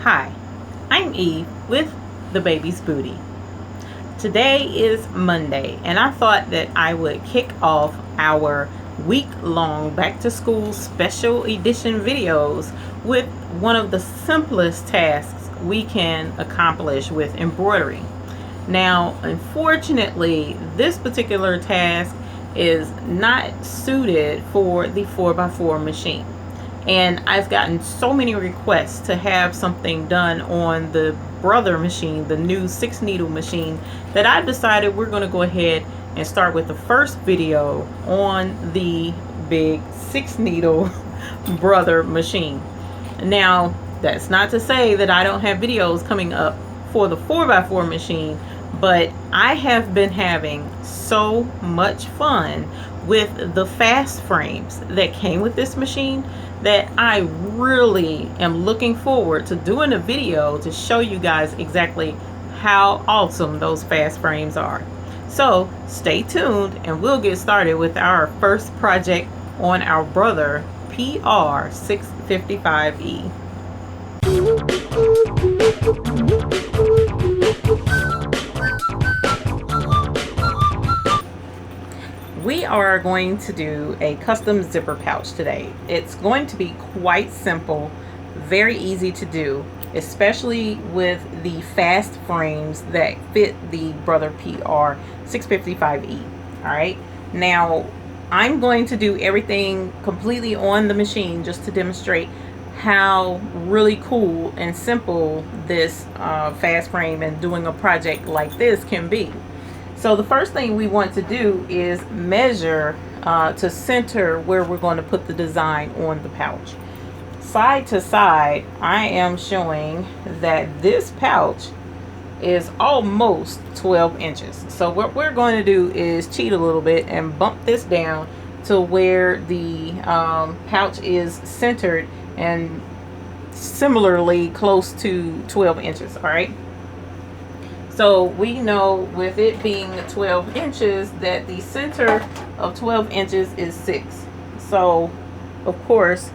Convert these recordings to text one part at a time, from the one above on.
Hi, I'm Eve with The Baby's Booty. Today is Monday, and I thought that I would kick off our week-long back-to-school special edition videos with one of the simplest tasks we can accomplish with embroidery. Now, unfortunately, this particular task is not suited for the 4x4 machine. And I've gotten so many requests to have something done on the Brother machine, the new 6-needle machine, that I decided we're going to go ahead and start with the first video on the big 6-needle Brother machine. Now, that's not to say that I don't have videos coming up for the 4x4 machine, but I have been having so much fun with the fast frames that came with this machine that I really am looking forward to doing a video to show you guys exactly how awesome those fast frames are. So stay tuned and we'll get started with our first project on our Brother PR655e. We are going to do a custom zipper pouch today. It's going to be quite simple, very easy to do, especially with the fast frames that fit the Brother PR655e. All right, now I'm going to do everything completely on the machine just to demonstrate how really cool and simple this fast frame and doing a project like this can be. So the first thing we want to do is measure to center where we're going to put the design on the pouch. Side to side, I am showing that this pouch is almost 12 inches. So what we're going to do is cheat a little bit and bump this down to where the pouch is centered and similarly close to 12 inches. All right. So we know with it being 12 inches that the center of 12 inches is 6. So of course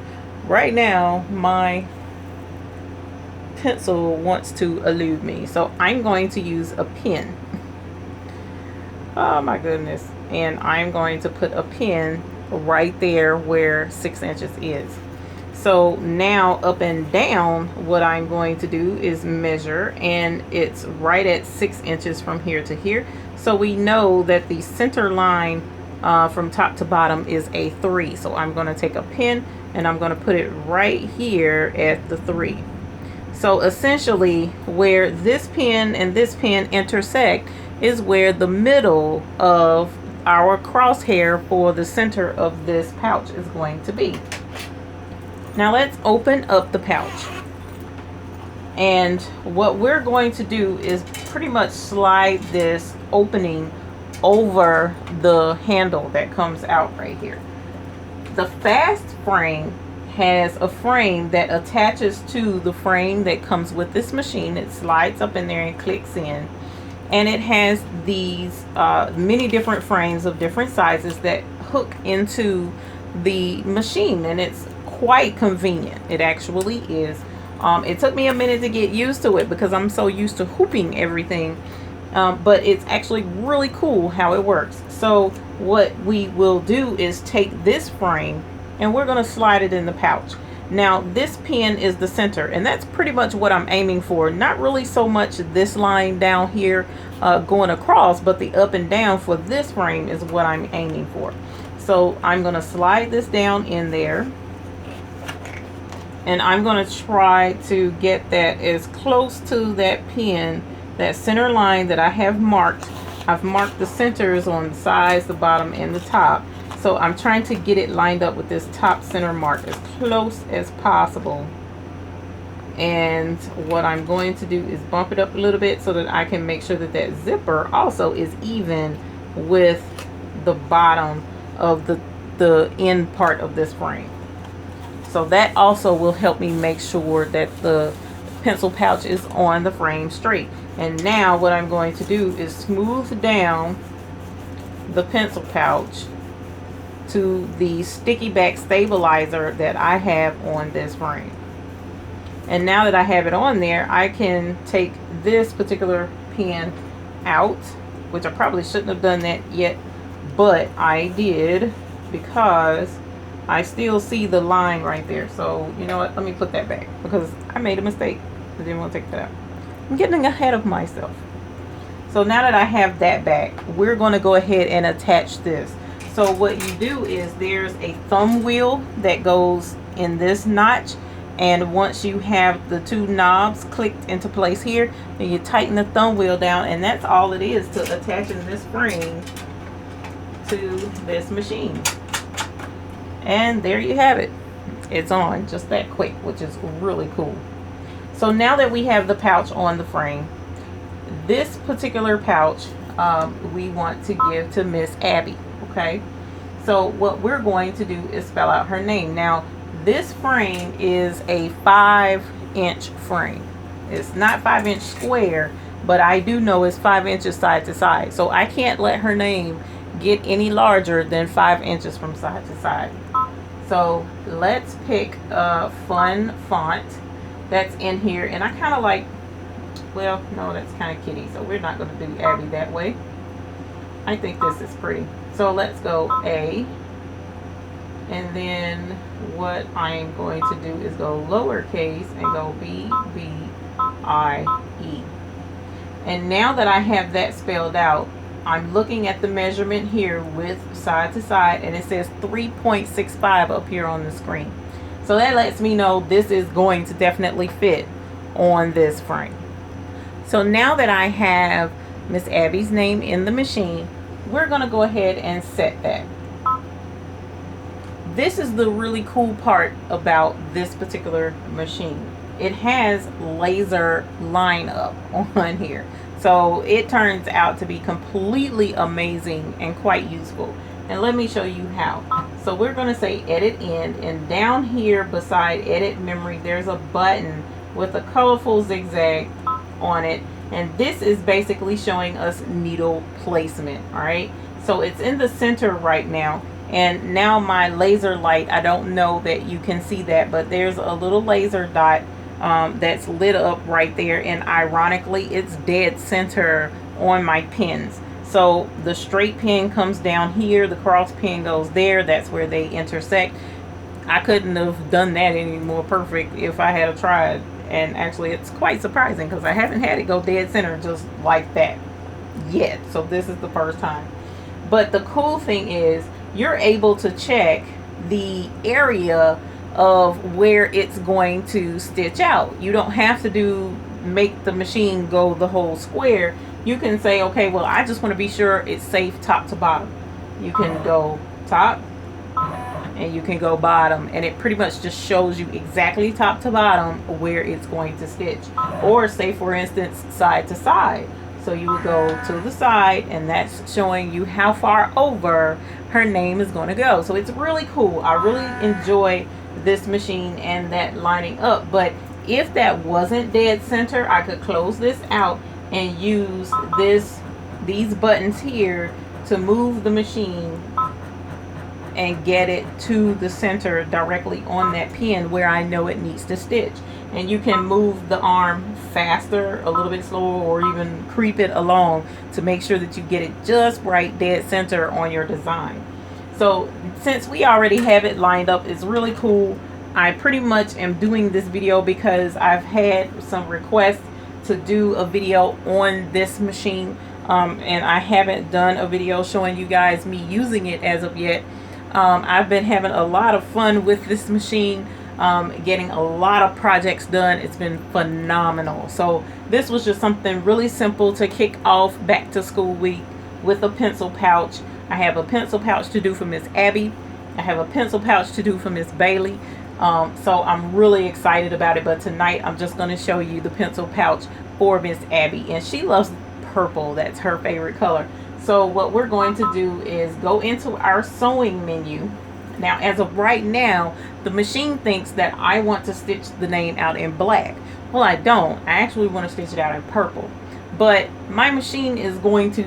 right now my pencil wants to elude me. So I'm going to use a pen. Oh my goodness. And I'm going to put a pin right there where 6 inches is. So now up and down, what I'm going to do is measure, and it's right at 6 inches from here to here. So we know that the center line from top to bottom is a 3. So I'm going to take a pin and I'm going to put it right here at the 3. So essentially where this pin and this pin intersect is where the middle of our crosshair for the center of this pouch is going to be. Now let's open up the pouch, and what we're going to do is pretty much slide this opening over the handle that comes out right here. The fast frame has a frame that attaches to the frame that comes with this machine. It slides up in there and clicks in, and it has these many different frames of different sizes that hook into the machine, and it's quite convenient. It actually is. It took me a minute to get used to it because I'm so used to hooping everything, but it's actually really cool how it works. So what we will do is take this frame and we're going to slide it in the pouch. Now this pin is the center, and that's pretty much what I'm aiming for. Not really so much this line down here going across, but the up and down for this frame is what I'm aiming for. So I'm going to slide this down in there, and I'm going to try to get that as close to that pin, that center line that I have marked. I've marked the centers on the sides, the bottom, and the top. So I'm trying to get it lined up with this top center mark as close as possible. And what I'm going to do is bump it up a little bit so that I can make sure that that zipper also is even with the bottom of the end part of this frame. So that also will help me make sure that the pencil pouch is on the frame straight. And now what I'm going to do is smooth down the pencil pouch to the sticky back stabilizer that I have on this frame. And now that I have it on there, I can take this particular pin out, which I probably shouldn't have done that yet, but I did because I still see the line right there. So you know what, let me put that back because I made a mistake. I didn't want to take that out. I'm getting ahead of myself. So now that I have that back, we're going to go ahead and attach this. So what you do is there's a thumb wheel that goes in this notch, and once you have the two knobs clicked into place here, then you tighten the thumb wheel down, and that's all it is to attaching this spring to this machine. And there you have it. It's on just that quick, which is really cool. So now that we have the pouch on the frame, this particular pouch we want to give to Miss Abby. Okay, so what we're going to do is spell out her name. Now this frame is a 5-inch frame. It's not 5-inch square, but I do know it's 5 inches side to side, so I can't let her name get any larger than 5 inches from side to side. So let's pick a fun font that's in here, and I kind of like, well, no, that's kind of kitty, so we're not going to do Abby that way. I think this is pretty. So let's go A, and then what I am going to do is go lowercase and go B, B, I, E. And now that I have that spelled out, I'm looking at the measurement here with side to side, and it says 3.65 up here on the screen. So that lets me know this is going to definitely fit on this frame. So now that I have Miss Abby's name in the machine, we're going to go ahead and set that. This is the really cool part about this particular machine. It has laser lineup on here. So it turns out to be completely amazing and quite useful. And let me show you how. So we're going to say edit end, and down here beside edit memory there's a button with a colorful zigzag on it, and this is basically showing us needle placement. All right, so it's in the center right now, and now my laser light, I don't know that you can see that, but there's a little laser dot that's lit up right there, and ironically it's dead center on my pins. So the straight pin comes down here, the cross pin goes there, that's where they intersect. I couldn't have done that any more perfect if I had tried, and actually it's quite surprising because I haven't had it go dead center just like that yet. So this is the first time. But the cool thing is you're able to check the area of where it's going to stitch out. You don't have to make the machine go the whole square. You can say, okay, well, I just want to be sure it's safe top to bottom. You can go top and you can go bottom, and it pretty much just shows you exactly top to bottom where it's going to stitch. Or say for instance side to side, so you would go to the side, and that's showing you how far over her name is going to go. So it's really cool. I really enjoy this machine and that lining up. But if that wasn't dead center, I could close this out and use these buttons here to move the machine and get it to the center directly on that pin where I know it needs to stitch. And you can move the arm faster, a little bit slower, or even creep it along to make sure that you get it just right dead center on your design. So since we already have it lined up, it's really cool. I pretty much am doing this video because I've had some requests to do a video on this machine, and I haven't done a video showing you guys me using it as of yet. I've been having a lot of fun with this machine, getting a lot of projects done. It's been phenomenal. So this was just something really simple to kick off back to school week with a pencil pouch. I have a pencil pouch to do for Miss Abby. I have a pencil pouch to do for Miss Bailey. So I'm really excited about it. But tonight I'm just going to show you the pencil pouch for Miss Abby, and she loves purple. That's her favorite color. So what we're going to do is go into our sewing menu. Now, as of right now, the machine thinks that I want to stitch the name out in black. Well, I don't. I actually want to stitch it out in purple. But my machine is going to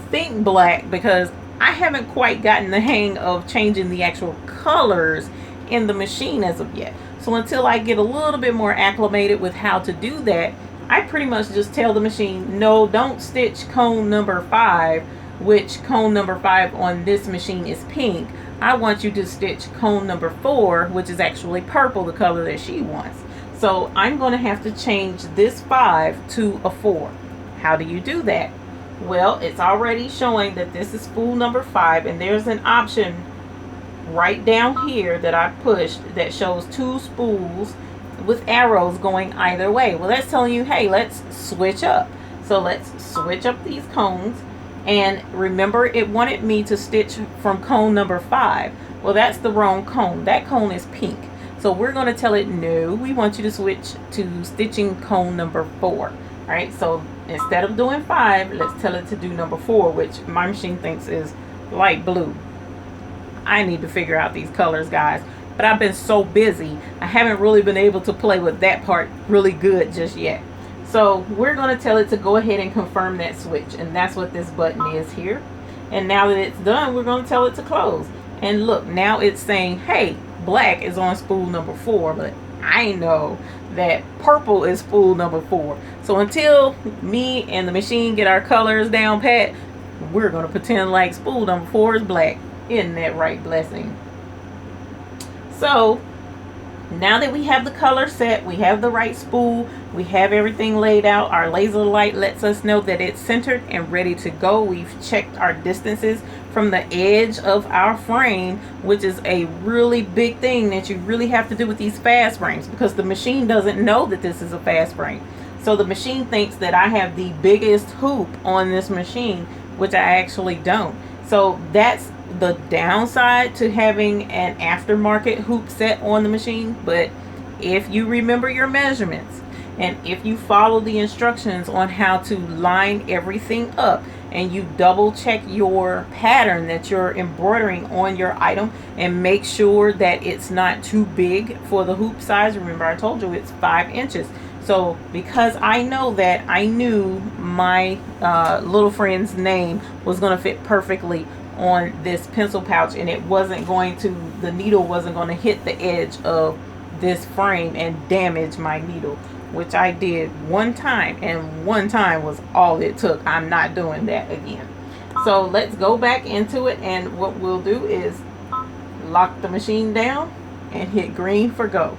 think black because I haven't quite gotten the hang of changing the actual colors in the machine as of yet. So until I get a little bit more acclimated with how to do that, I pretty much just tell the machine, no, don't stitch cone number 5, which cone number 5 on this machine is pink. I want you to stitch cone number 4, which is actually purple, the color that she wants. So I'm going to have to change this 5 to a 4. How do you do that? Well, it's already showing that this is spool number 5, and there's an option right down here that I pushed that shows 2 spools with arrows going either way. Well, that's telling you, hey, let's switch up. So let's switch up these cones. And remember, it wanted me to stitch from cone number 5. Well, that's the wrong cone. That cone is pink. So we're going to tell it, no, we want you to switch to stitching cone number 4. All right, so instead of doing 5, let's tell it to do number 4, which my machine thinks is light blue. I need to figure out these colors, guys. But I've been so busy, I haven't really been able to play with that part really good just yet. So we're going to tell it to go ahead and confirm that switch. And that's what this button is here. And now that it's done, we're going to tell it to close. And look, now it's saying, hey, black is on spool number 4. But I know that purple is spool number 4. So until me and the machine get our colors down pat, we're going to pretend like spool number 4 is black. Isn't that right, blessing? So now that we have the color set, we have the right spool, we have everything laid out, our laser light lets us know that it's centered and ready to go. We've checked our distances from the edge of our frame, which is a really big thing that you really have to do with these fast frames, because the machine doesn't know that this is a fast frame. So the machine thinks that I have the biggest hoop on this machine, which I actually don't. So that's the downside to having an aftermarket hoop set on the machine. But if you remember your measurements and if you follow the instructions on how to line everything up, and you double check your pattern that you're embroidering on your item and make sure that it's not too big for the hoop size. Remember, I told you it's 5 inches. So because I know that, I knew my little friend's name was going to fit perfectly on this pencil pouch, and it wasn't going to, the needle wasn't going to hit the edge of this frame and damage my needle, which I did one time, and one time was all it took. I'm not doing that again. So let's go back into it, and what we'll do is lock the machine down and hit green for go.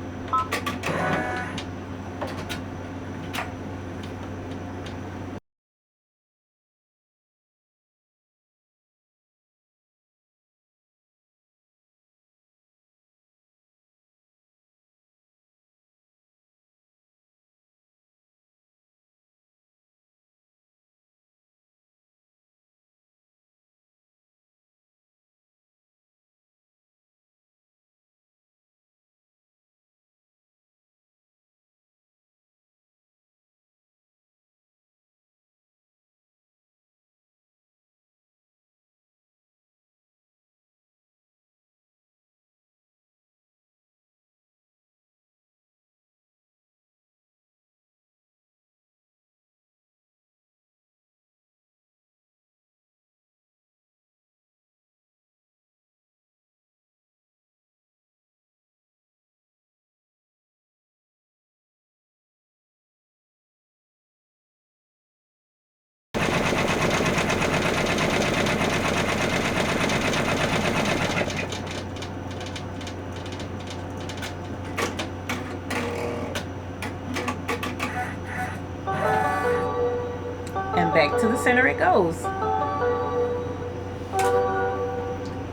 And back to the center it goes.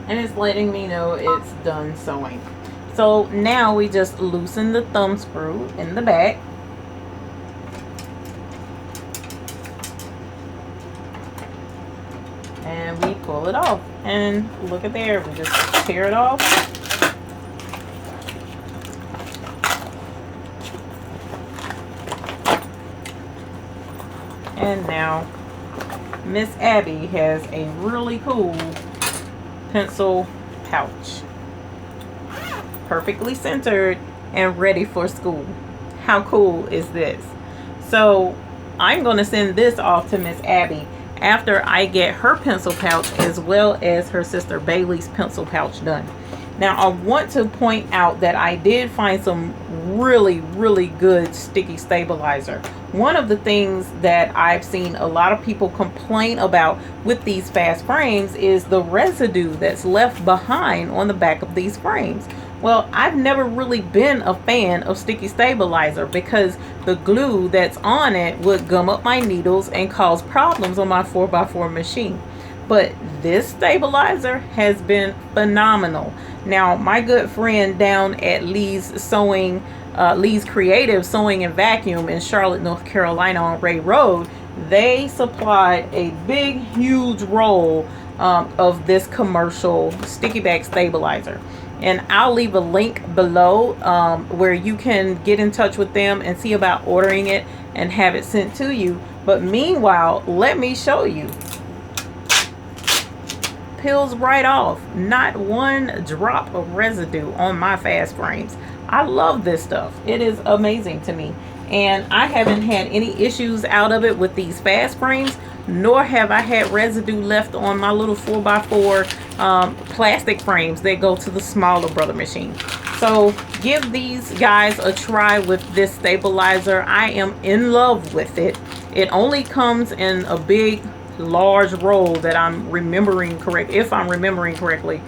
And it's letting me know it's done sewing. So now we just loosen the thumb screw in the back. And we pull it off. And look at there, we just tear it off. And now Miss Abby has a really cool pencil pouch, perfectly centered and ready for school. How cool is this? So I'm going to send this off to Miss Abby after I get her pencil pouch as well as her sister Bailey's pencil pouch done. Now I want to point out that I did find some really good sticky stabilizer. One of the things that I've seen a lot of people complain about with these fast frames is the residue that's left behind on the back of these frames. Well, I've never really been a fan of sticky stabilizer because the glue that's on it would gum up my needles and cause problems on my 4x4 machine. But this stabilizer has been phenomenal. Now, my good friend down at Lee's Creative Sewing and Vacuum in Charlotte, North Carolina on Ray Road, they supplied a big, huge roll of this commercial sticky back stabilizer. And I'll leave a link below where you can get in touch with them and see about ordering it and have it sent to you. But meanwhile, let me show you. Peels right off. Not one drop of residue on my fast frames. I love this stuff. It is amazing to me. And I haven't had any issues out of it with these fast frames, nor have I had residue left on my little 4x4 plastic frames that go to the smaller Brother machine. So give these guys a try with this stabilizer. I am in love with it. It only comes in a big large roll that I'm remembering correct, if I'm remembering correctly.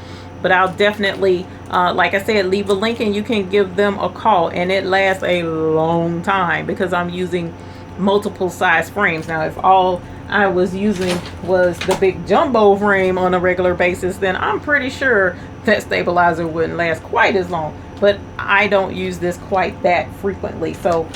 But I'll definitely like I said, leave a link and you can give them a call, and it lasts a long time because I'm using multiple size frames. Now if all I was using was the big jumbo frame on a regular basis, then I'm pretty sure that stabilizer wouldn't last quite as long. But I don't use this quite that frequently, so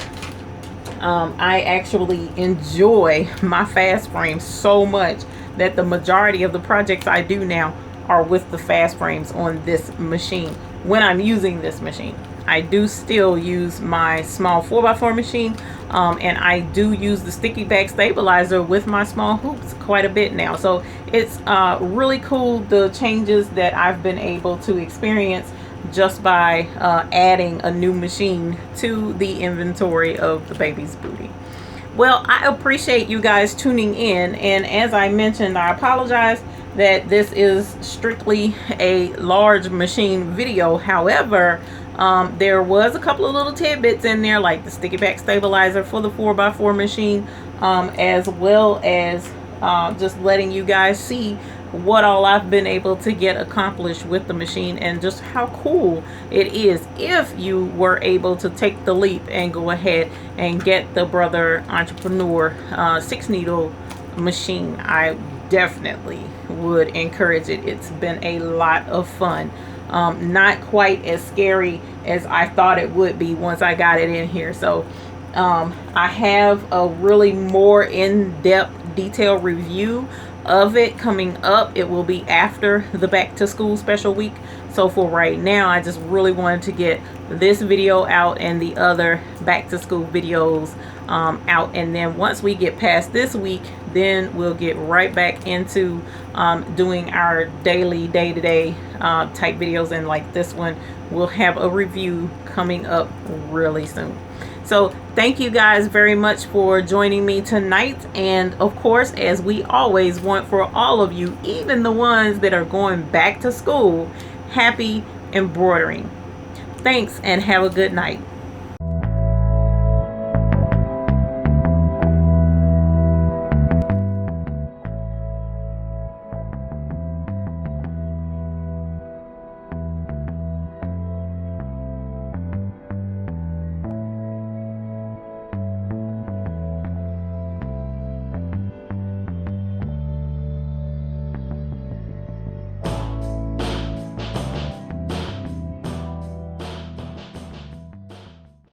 I actually enjoy my fast frames so much that the majority of the projects I do now are with the fast frames on this machine. When I'm using this machine, I do still use my small 4x4 machine, and I do use the sticky back stabilizer with my small hoops quite a bit now. So it's really cool, the changes that I've been able to experience just by adding a new machine to the inventory of the baby's booty. Well, I appreciate you guys tuning in, and as I mentioned, I apologize that this is strictly a large machine video. However, there was a couple of little tidbits in there, like the sticky back stabilizer for the 4x4 machine, as well as just letting you guys see what all I've been able to get accomplished with the machine, and just how cool it is if you were able to take the leap and go ahead and get the Brother Entrepreneur 6-needle machine. I definitely would encourage it. It's been a lot of fun. Not quite as scary as I thought it would be once I got it in here. So I have a really more in-depth detailed review of it coming up. It will be after the back to school special week. So for right now, I just really wanted to get this video out and the other back to school videos out, and then once we get past this week, then we'll get right back into doing our daily day-to-day type videos. And like this one, we'll have a review coming up really soon. So thank you guys very much for joining me tonight. And of course, as we always want for all of you, even the ones that are going back to school, happy embroidering. Thanks, and have a good night.